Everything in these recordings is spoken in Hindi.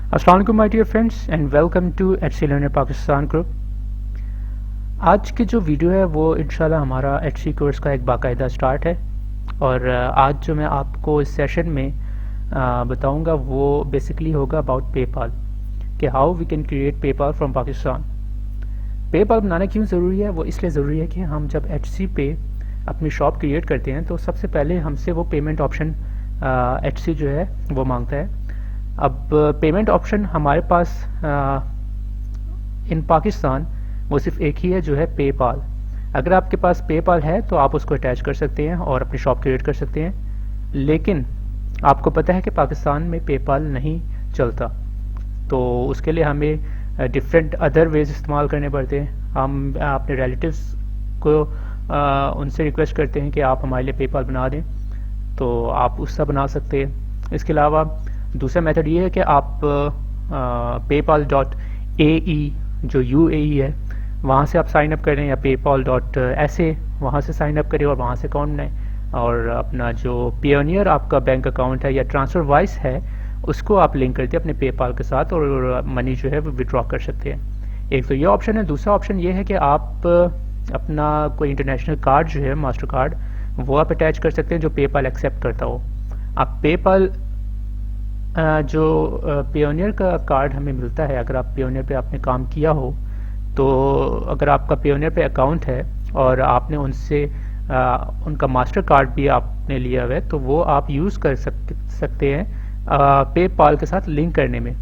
अस्सलाम वालेकुम my dear friends and welcome to HC learner Pakistan group. आज की जो वीडियो है वो इंशाल्लाह हमारा एचसी कोर्स का एक बाकायदा स्टार्ट है। और आज जो मैं आपको इस सेशन में बताऊंगा वो बेसिकली होगा अबाउट पेपाल, कि how we can create PayPal from Pakistan. PayPal बनाना क्यों ज़रूरी है? वो इसलिए ज़रूरी है कि हम जब एचसी पे अपनी शॉप क्रिएट करते हैं तो सबसे पहले हमसे वो पेमेंट ऑप्शन एचसी जो है वो मांगता है। अब पेमेंट ऑप्शन हमारे पास इन पाकिस्तान वो सिर्फ एक ही है, जो है पेपाल। अगर आपके पास पेपाल है तो आप उसको अटैच कर सकते हैं और अपनी शॉप क्रिएट कर सकते हैं, लेकिन आपको पता है कि पाकिस्तान में पेपाल नहीं चलता, तो उसके लिए हमें डिफरेंट अदर वेज इस्तेमाल करने पड़ते हैं। हम अपने रिलेटिव्स को उनसे रिक्वेस्ट करते हैं कि आप हमारे लिए पेपाल बना दें, तो आप उससे बना सकते हैं। इसके अलावा दूसरा मेथड ये है कि आप paypal.ae जो UAE है वहाँ से आप साइन अप करें, या paypal.sa वहाँ से साइन अप करें और वहाँ से अकाउंट बनाएं, और अपना जो पियोनियर आपका बैंक अकाउंट है या ट्रांसफर वाइस है उसको आप लिंक करते हैं अपने पेपाल के साथ और मनी जो है वो विड्रॉ कर सकते हैं। एक तो ये ऑप्शन है। दूसरा ऑप्शन ये है कि आप अपना कोई इंटरनेशनल कार्ड जो है, मास्टर कार्ड, वो आप अटैच कर सकते हैं जो पेपाल एक्सेप्ट करता हो। आप पेपाल जो पियोनियर का कार्ड हमें मिलता है, अगर आप पियोनियर पे आपने काम किया हो, तो अगर आपका पियोनियर पे अकाउंट है और आपने उनसे उनका मास्टर कार्ड भी आपने लिया हुआ है, तो वो आप यूज़ कर सकते हैं पेपाल के साथ लिंक करने में।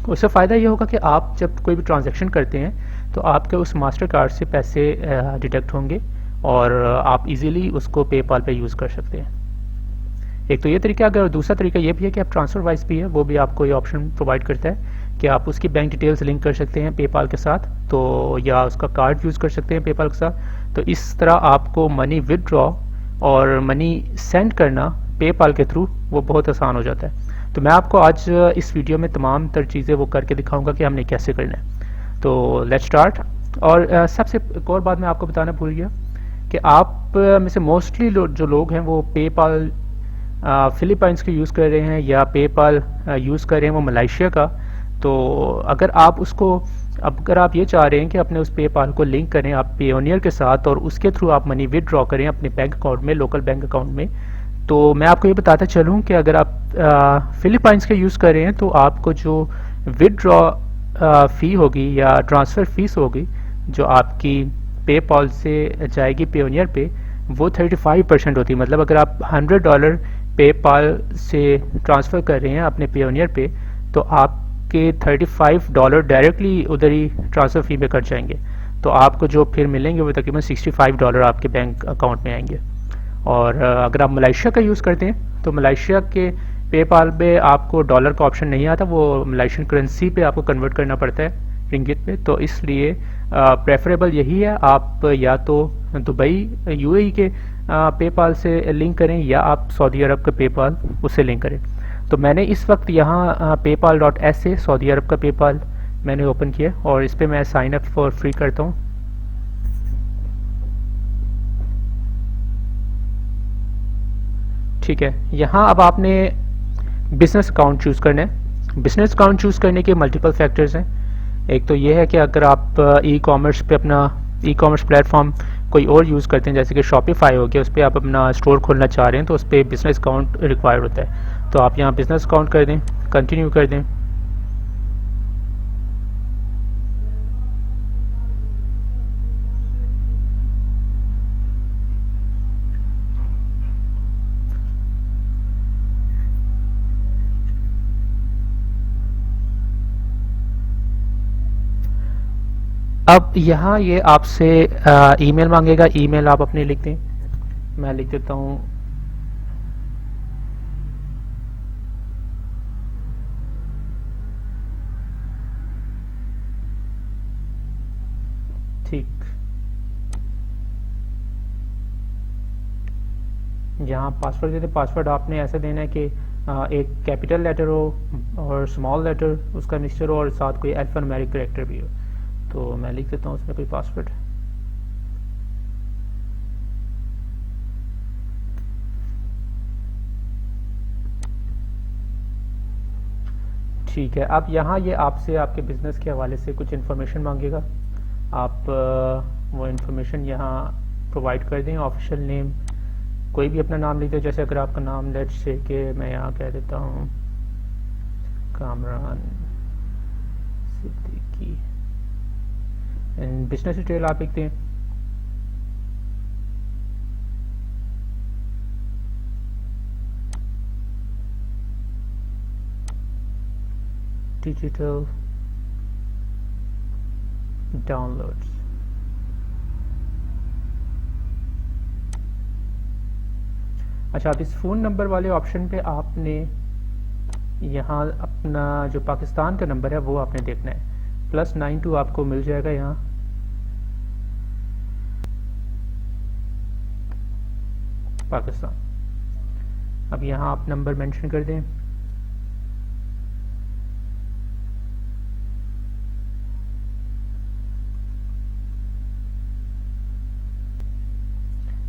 उससे फ़ायदा ये होगा कि आप जब कोई भी ट्रांजैक्शन करते हैं तो आपके उस मास्टर कार्ड से पैसे डिडक्ट होंगे और आप इजीली उसको पेपाल पे यूज़ कर सकते हैं। एक तो ये तरीका। अगर दूसरा तरीका ये भी है कि आप ट्रांसफर वाइज भी है, वो भी आपको ये ऑप्शन प्रोवाइड करता है कि आप उसकी बैंक डिटेल्स लिंक कर सकते हैं पेपाल के साथ, तो या उसका कार्ड यूज़ कर सकते हैं पेपाल के साथ। तो इस तरह आपको मनी विदड्रॉ और मनी सेंड करना पेपाल के थ्रू वो बहुत आसान हो जाता है। तो मैं आपको आज इस वीडियो में तमाम तर चीज़ें वो करके दिखाऊंगा कि हमने कैसे करना है। तो लेट्स स्टार्ट। और सबसे एक और बात मैं आपको बताना भूल गया कि आप में से मोस्टली जो लोग हैं वो पेपाल फिलीपाइंस के यूज़ कर रहे हैं या पेपाल यूज़ कर रहे हैं वो मलेशिया का। तो अगर आप उसको, अगर आप ये चाह रहे हैं कि अपने उस पेपाल को लिंक करें आप पियोनियर के साथ और उसके थ्रू आप मनी विदड्रॉ करें अपने बैंक अकाउंट में, लोकल बैंक अकाउंट में, तो मैं आपको ये बताता चलूँ कि अगर आप फिलीपाइंस के यूज़ कर रहे हैं तो आपको जो विदड्रॉ फ़ी होगी या ट्रांसफ़र फीस होगी जो आपकी पेपाल से जाएगी पियोनियर पे, वो 35% होती है। मतलब अगर आप $100 पेपाल से ट्रांसफ़र कर रहे हैं अपने पियोनियर पे, तो आपके $35 डायरेक्टली उधर ही ट्रांसफ़र फ़ी में कट जाएंगे, तो आपको जो फिर मिलेंगे वो तकरीबन $65 आपके बैंक अकाउंट में आएंगे। और अगर आप मलेशिया का यूज़ करते हैं तो मलेशिया के पेपाल पे आपको डॉलर का ऑप्शन नहीं आता, वो मलेशियन करेंसी पे आपको कन्वर्ट करना पड़ता है रिंगिट पे। तो इसलिए प्रेफरेबल यही है, आप या तो दुबई UAE के पेपाल से लिंक करें या आप सऊदी अरब का पेपाल उससे लिंक करें। तो मैंने इस वक्त यहाँ paypal.sa सऊदी अरब का पेपाल मैंने ओपन किया और इस पर मैं साइन अप फॉर फ्री करता हूँ। ठीक है, यहाँ अब आपने बिजनेस अकाउंट चूज़ करना है। बिजनेस अकाउंट चूज़ करने के मल्टीपल फैक्टर्स हैं। एक तो ये है कि अगर आप ई कॉमर्स पे अपना ई कॉमर्स प्लेटफॉर्म कोई और यूज़ करते हैं, जैसे कि शॉपिफाई हो गया, उस पर आप अपना स्टोर खोलना चाह रहे हैं तो उस पर बिजनेस अकाउंट रिक्वायर्ड होता है। तो आप यहाँ बिजनेस अकाउंट कर दें, कंटिन्यू कर दें। अब यहाँ ये आपसे ईमेल मांगेगा, ईमेल आप अपने लिख दें। मैं लिख देता हूँ ठीक। यहाँ पासवर्ड देते, पासवर्ड आपने ऐसा देना है कि एक कैपिटल लेटर हो और स्मॉल लेटर उसका मिक्सचर हो और साथ कोई अल्फान्यूमेरिक कैरेक्टर भी हो। तो मैं लिख देता हूँ उसमें कोई पासवर्ड। ठीक है, अब यहाँ ये आपसे आपके बिजनेस के हवाले से कुछ इन्फॉर्मेशन मांगेगा। आप वो इन्फॉर्मेशन यहाँ प्रोवाइड कर दें। ऑफिशियल नेम कोई भी अपना नाम लिख दो, जैसे अगर आपका नाम लेट्स से कि मैं यहाँ कह देता हूँ कामरान सिद्दीकी। बिजनेस डिटेल आप लिख दें। Digital downloads. अच्छा, अब इस फ़ोन नंबर वाले ऑप्शन पे आपने यहाँ अपना जो पाकिस्तान का नंबर है वो आपने देखना है। +92 आपको मिल जाएगा यहाँ। पाकिस्तान। अब यहाँ आप नंबर मेंशन कर दें।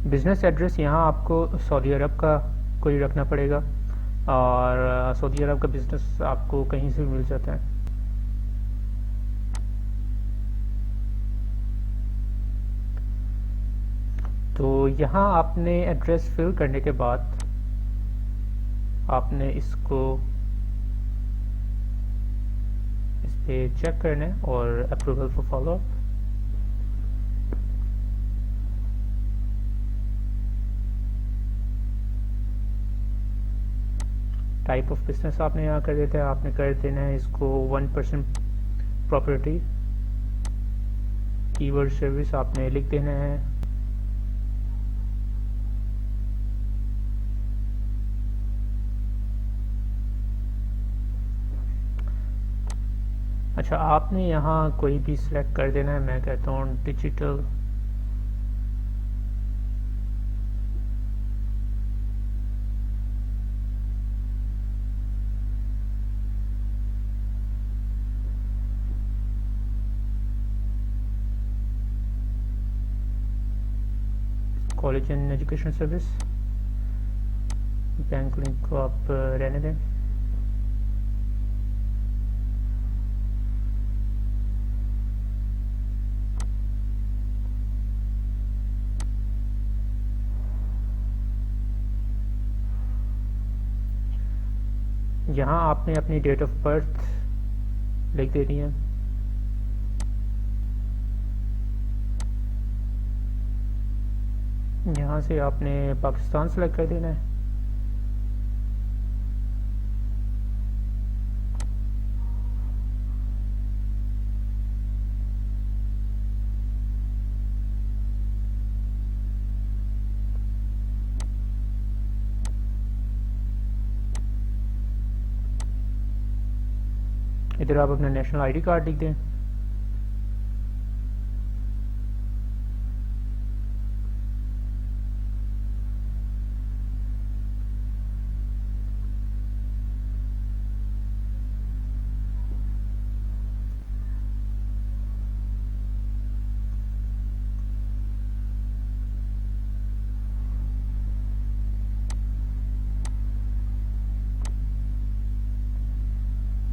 बिज़नेस एड्रेस यहाँ आपको सऊदी अरब का कोई रखना पड़ेगा, और सऊदी अरब का बिज़नेस आपको कहीं से भी मिल जाता है। तो यहाँ आपने एड्रेस फिल करने के बाद आपने इसको इस पे चेक करना है और approval for follow up. Type of business आपने यहाँ कर देता है, आपने कर देना है इसको 1% प्रॉपर्टी। कीवर्ड सर्विस आपने लिख देना है। अच्छा, आपने यहाँ कोई भी सिलेक्ट कर देना है। मैं कहता हूँ digital college and education service. Bank link को आप रहने दें। यहाँ आपने अपनी डेट ऑफ बर्थ लिख देनी है। यहाँ से आपने पाकिस्तान सेलेक्ट कर देना है। इधर आप अपना नेशनल आईडी कार्ड लिख दें।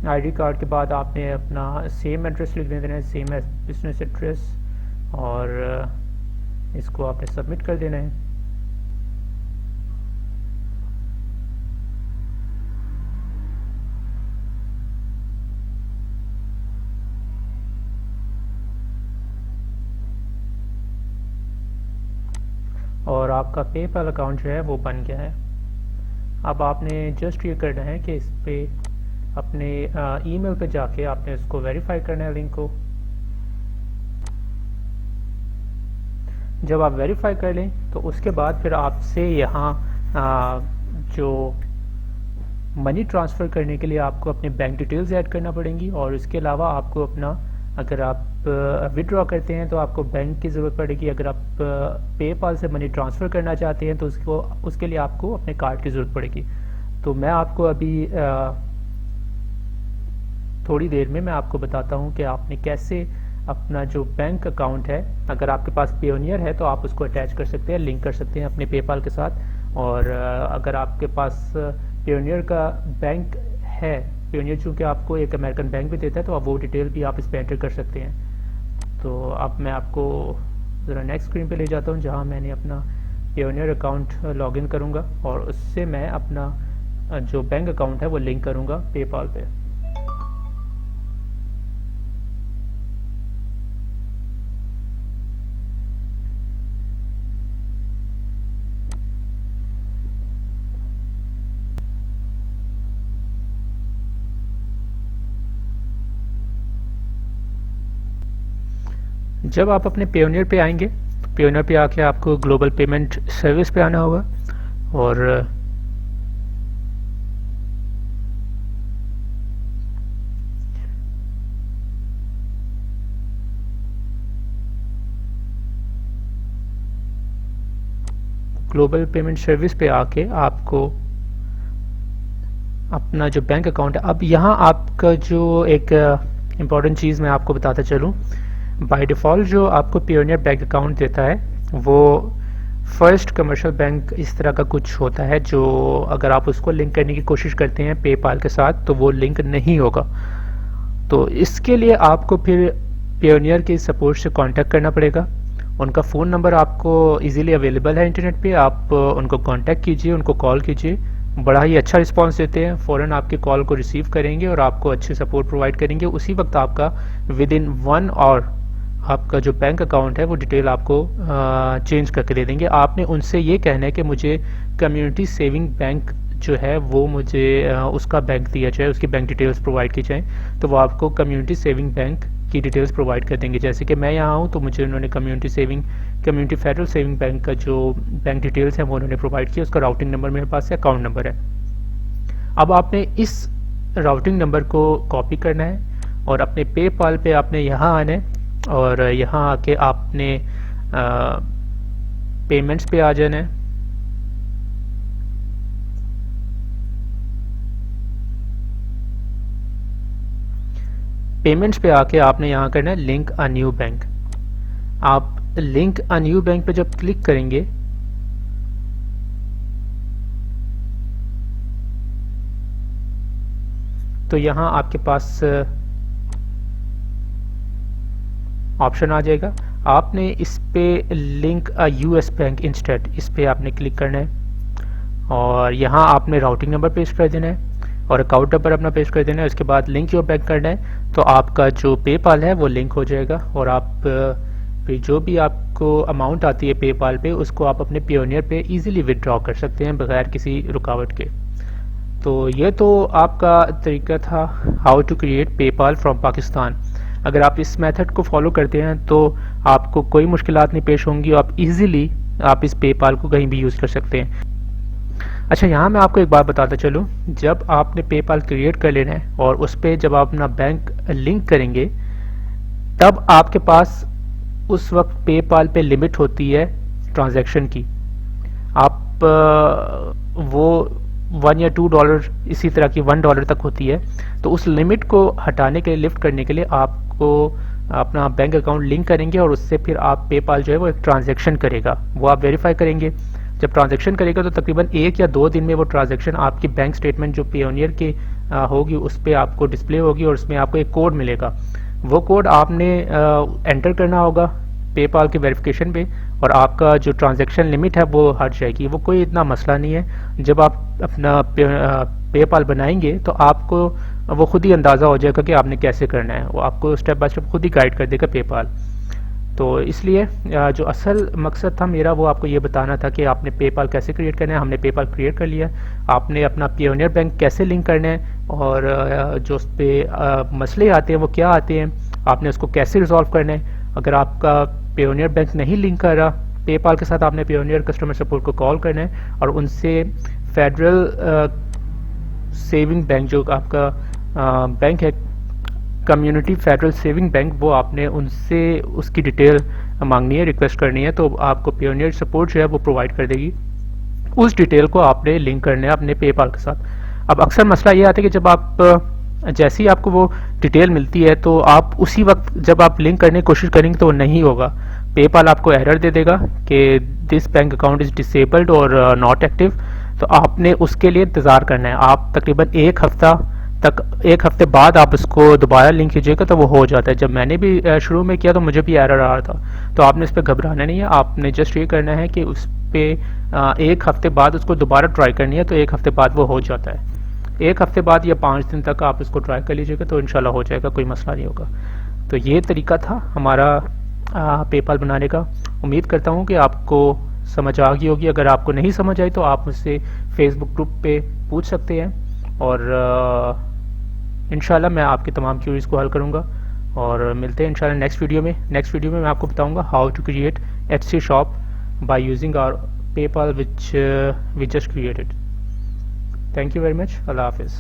आईडी कार्ड के बाद आपने अपना सेम एड्रेस लिख देना है, सेम बिजनेस एड्रेस, और इसको आपने सबमिट कर देना है। और आपका पेपैल अकाउंट जो है वो बन गया है। अब आपने जस्ट ये करना है कि इस पे अपने ईमेल पे जाके आपने इसको वेरीफाई करना है लिंक को। जब आप वेरीफाई कर लें तो उसके बाद फिर आपसे यहाँ जो मनी ट्रांसफ़र करने के लिए आपको अपने बैंक डिटेल्स ऐड करना पड़ेंगी, और इसके अलावा आपको अपना, अगर आप विड्रॉ करते हैं तो आपको बैंक की ज़रूरत पड़ेगी। अगर आप पेपाल से मनी ट्रांसफ़र करना चाहते हैं तो उसके लिए आपको अपने कार्ड की ज़रूरत पड़ेगी। तो मैं आपको अभी थोड़ी देर में मैं आपको बताता हूँ कि आपने कैसे अपना जो बैंक अकाउंट है, अगर आपके पास पेयोनियर है तो आप उसको अटैच कर सकते हैं, लिंक कर सकते हैं अपने पेपाल के साथ। और अगर आपके पास पेयोनियर का बैंक है पेयोनियर चूँकि आपको एक अमेरिकन बैंक भी देता है, तो आप वो डिटेल भी आप इस पर एंटर कर सकते हैं। तो अब मैं आपको ज़रा नेक्स्ट स्क्रीन पे ले जाता हूँ, जहाँ मैंने अपना पेयोनियर अकाउंट लॉगिन करूँगा और उससे मैं अपना जो बैंक अकाउंट है वो लिंक करूँगा पेपाल पे। जब आप अपने पेयोनियर पे आएंगे, तो पेयोनियर पे आके आपको ग्लोबल पेमेंट सर्विस पे आना होगा और ग्लोबल पेमेंट सर्विस पे आके आपको अपना जो बैंक अकाउंट है, अब यहाँ आपका जो एक इम्पॉर्टेंट चीज़ मैं आपको बताता चलूँ, बाय डिफ़ॉल्ट जो आपको पेयोनियर बैंक अकाउंट देता है वो फर्स्ट कमर्शियल बैंक इस तरह का कुछ होता है, जो अगर आप उसको लिंक करने की कोशिश करते हैं पेपाल के साथ तो वो लिंक नहीं होगा। तो इसके लिए आपको फिर पेयोनियर के सपोर्ट से कांटेक्ट करना पड़ेगा। उनका फ़ोन नंबर आपको इजीली अवेलेबल है इंटरनेट पे, आप उनको कांटेक्ट कीजिए, उनको कॉल कीजिए, बड़ा ही अच्छा रिस्पांस देते हैं, फ़ौरन आपके कॉल को रिसीव करेंगे और आपको अच्छे सपोर्ट प्रोवाइड करेंगे। उसी वक्त आपका विद इन 1 आवर आपका जो बैंक अकाउंट है वो डिटेल आपको चेंज करके दे देंगे। आपने उनसे ये कहना है कि मुझे कम्युनिटी सेविंग बैंक जो है वो मुझे उसका बैंक दिया जाए, उसकी बैंक डिटेल्स प्रोवाइड की जाए, तो वो आपको कम्युनिटी सेविंग बैंक की डिटेल्स प्रोवाइड कर देंगे। जैसे कि मैं यहाँ हूँ तो मुझे उन्होंने कम्युनिटी फेडरल सेविंग बैंक का जो बैंक डिटेल्स है वो उन्होंने प्रोवाइड किया, उसका राउटिंग नंबर मेरे पास है, अकाउंट नंबर है। अब आपने इस राउटिंग नंबर को कॉपी करना है और अपने पेपाल पे आपने यहाँ आना है और यहाँ आके आपने पेमेंट्स पे आ जाना है। पेमेंट्स पे आके आपने यहाँ करना है लिंक अ न्यू बैंक। आप लिंक अ न्यू बैंक पे जब क्लिक करेंगे तो यहाँ आपके पास ऑप्शन आ जाएगा। आपने इस पे link a US bank instead, इस पे आपने क्लिक करना है और यहाँ आपने राउटिंग नंबर पेस्ट कर देना है और अकाउंट नंबर अपना पेस्ट कर देना है। उसके बाद लिंक योर बैंक करना है, तो आपका जो पेपाल है वो लिंक हो जाएगा और आप फिर जो भी आपको अमाउंट आती है पेपाल पे उसको आप अपने पेयोनियर पे इजीली विदड्रॉ कर सकते हैं बगैर किसी रुकावट के। तो ये तो आपका तरीका था how to create PayPal from Pakistan. अगर आप इस मेथड को फॉलो करते हैं तो आपको कोई मुश्किलात नहीं पेश होंगी, आप इजीली आप इस पेपाल को कहीं भी यूज़ कर सकते हैं। अच्छा, यहाँ मैं आपको एक बात बताता चलूँ, जब आपने पेपाल क्रिएट कर लेना है और उस पर जब आप अपना बैंक लिंक करेंगे तब आपके पास उस वक्त पेपाल पे लिमिट होती है ट्रांजैक्शन की। आप वो $1 या $2 इसी तरह की $1 तक होती है। तो उस लिमिट को हटाने के लिए, लिफ्ट करने के लिए आपको अपना बैंक अकाउंट लिंक करेंगे और उससे फिर आप पेपाल जो है वो एक ट्रांजैक्शन करेगा, वो आप वेरीफाई करेंगे। जब ट्रांजैक्शन करेगा तो तकरीबन 1 या 2 दिन में वो ट्रांजैक्शन आपकी बैंक स्टेटमेंट जो पेयोनियर की होगी उस पर आपको डिस्प्ले होगी और उसमें आपको एक कोड मिलेगा। वो कोड आपने एंटर करना होगा पेपाल के वेरिफिकेशन पे और आपका जो ट्रांजैक्शन लिमिट है वो हट जाएगी। वो कोई इतना मसला नहीं है। जब आप अपना पेपाल बनाएंगे तो आपको वो खुद ही अंदाज़ा हो जाएगा कि आपने कैसे करना है, वो आपको स्टेप बाय स्टेप खुद ही गाइड कर देगा पेपाल। तो इसलिए जो असल मकसद था मेरा वो आपको ये बताना था कि आपने पेपाल कैसे क्रिएट करना है। हमने पेपाल क्रिएट कर लिया, आपने अपना पेयोनियर बैंक कैसे लिंक करना है और जो उस पर मसले आते हैं वो क्या आते हैं, आपने उसको कैसे रिजॉल्व करना है। अगर आपका पेयोनियर बैंक नहीं लिंक कर रहा पेपाल के साथ, आपने पेयोनियर कस्टमर सपोर्ट को कॉल करना है और उनसे फेडरल सेविंग बैंक जो आपका बैंक है, कम्युनिटी फेडरल सेविंग बैंक, वो आपने उनसे उसकी डिटेल मांगनी है, रिक्वेस्ट करनी है, तो आपको पेयोनियर सपोर्ट जो है वो प्रोवाइड कर देगी। उस डिटेल को आपने लिंक करना है अपने पेपाल के साथ। अब अक्सर मसला ये आता है कि जब आप जैसे ही आपको वो डिटेल मिलती है तो आप उसी वक्त जब आप लिंक करने की कोशिश करेंगे तो वो नहीं होगा। पेपाल आपको एरर दे देगा कि this bank account is disabled और नॉट एक्टिव। तो आपने उसके लिए इंतज़ार करना है। आप तकरीबन 1 हफ्ता तक, 1 हफ्ते बाद आप उसको दोबारा लिंक कीजिएगा तो वो हो जाता है। जब मैंने भी शुरू में किया तो मुझे भी एरर आ रहा था। तो आपने इस पर घबराना नहीं है, आपने जस्ट ये करना है कि उस पर 1 हफ्ते बाद उसको दोबारा ट्राई करनी है, तो 1 हफ्ते बाद वो हो जाता है। 1 हफ्ते बाद या 5 दिन तक आप इसको ट्राई कर लीजिएगा तो इंशाल्लाह हो जाएगा, कोई मसला नहीं होगा। तो ये तरीका था हमारा पेपाल बनाने का। उम्मीद करता हूँ कि आपको समझ आ गई होगी। अगर आपको नहीं समझ आई तो आप मुझसे फेसबुक ग्रुप पे पूछ सकते हैं और इंशाल्लाह मैं आपके तमाम क्यूरीज को हल करूँगा। और मिलते हैं इंशाल्लाह नेक्स्ट वीडियो में। नेक्स्ट वीडियो में मैं आपको बताऊँगा how to create Etsy shop by using our PayPal which we just created. Thank you very much. अल्लाह हाफिज़।